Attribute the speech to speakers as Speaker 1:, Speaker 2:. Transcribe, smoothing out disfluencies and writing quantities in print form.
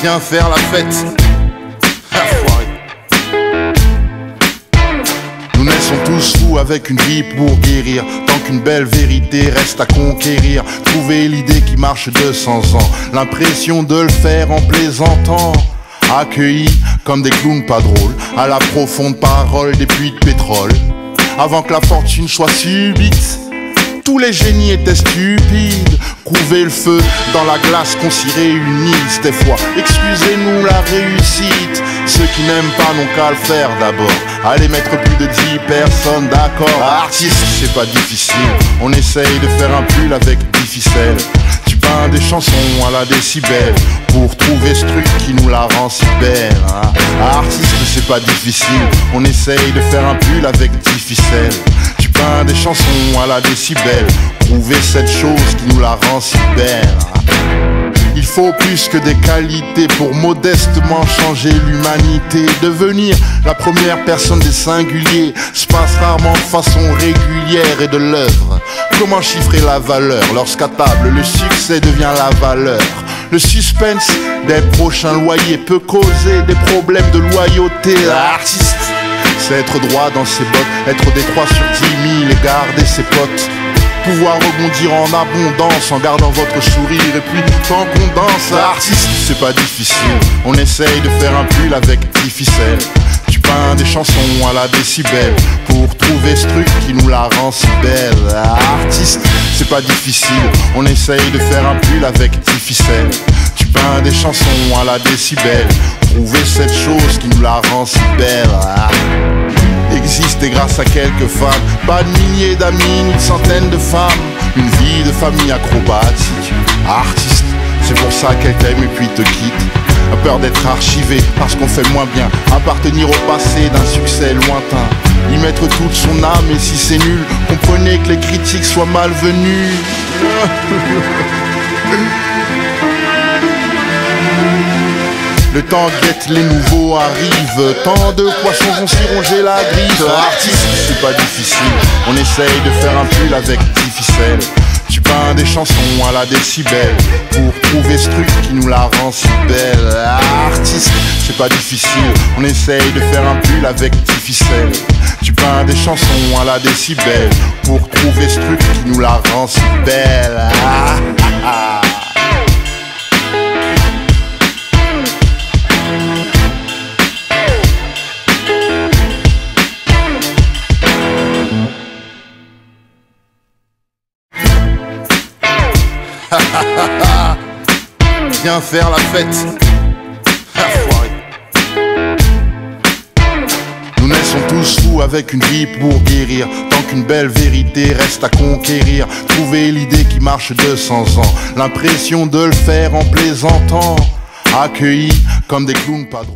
Speaker 1: Viens faire la fête. Nous naissons tous fous avec une vie pour guérir. Tant qu'une belle vérité reste à conquérir. Trouver l'idée qui marche 200 ans. L'impression de le faire en plaisantant. Accueillis comme des clowns pas drôles. À la profonde parole des puits de pétrole. Avant que la fortune soit subite, tous les génies étaient stupides. Couver le feu dans la glace qu'on s'y réunisse. Des fois, excusez-nous la réussite. Ceux qui n'aiment pas n'ont qu'à le faire d'abord. Allez mettre plus de 10 personnes d'accord. Artiste, c'est pas difficile. On essaye de faire un pull avec 10 ficelles. Tu peins des chansons à la décibel pour trouver ce truc qui nous la rend si belle, hein. Artiste, c'est pas difficile. On essaye de faire un pull avec 10 ficelles. Tu peins des chansons à la décibel, trouver cette chose qui nous la rend si belle, hein. Il faut plus que des qualités pour modestement changer l'humanité. Devenir la première personne des singuliers se passe rarement de façon régulière et de l'œuvre. Comment chiffrer la valeur lorsqu'à table le succès devient la valeur? Le suspense des prochains loyers peut causer des problèmes de loyauté. L'artiste, c'est être droit dans ses bottes, être détroit sur 10 000 et garder ses potes. Pouvoir rebondir en abondance en gardant votre sourire. Et puis tant qu'on danse, artiste, c'est pas difficile. On essaye de faire un pull avec 10 ficelles. Tu peins des chansons à la décibel pour trouver ce truc qui nous la rend si belle. Artiste, c'est pas difficile. On essaye de faire un pull avec 10 ficelles. Tu peins des chansons à la décibel, trouver cette chose qui nous la rend si belle. Exister grâce à quelques femmes, pas de milliers d'amis ni de centaines de femmes. Une vie de famille acrobatique. Artiste, c'est pour ça qu'elle t'aime et puis te quitte. A peur d'être archivé parce qu'on fait moins bien. Appartenir au passé d'un succès lointain. Y mettre toute son âme et si c'est nul, comprenez que les critiques soient malvenues. Le temps guette, les nouveaux arrivent. Tant de poissons vont s'y ronger la griffe. Artiste, c'est pas difficile. On essaye de faire un pull avec 10 ficelles. Tu peins des chansons à la décibel pour trouver ce truc qui nous la rend si belle. Artiste, c'est pas difficile. On essaye de faire un pull avec 10 ficelles. Tu peins des chansons à la décibel pour trouver ce truc qui nous la rend si belle. Viens faire la fête. Nous naissons tous fous avec une vie pour guérir. Tant qu'une belle vérité reste à conquérir. Trouver l'idée qui marche 200 ans. L'impression de le faire en plaisantant. Accueillis comme des clowns pas drôles.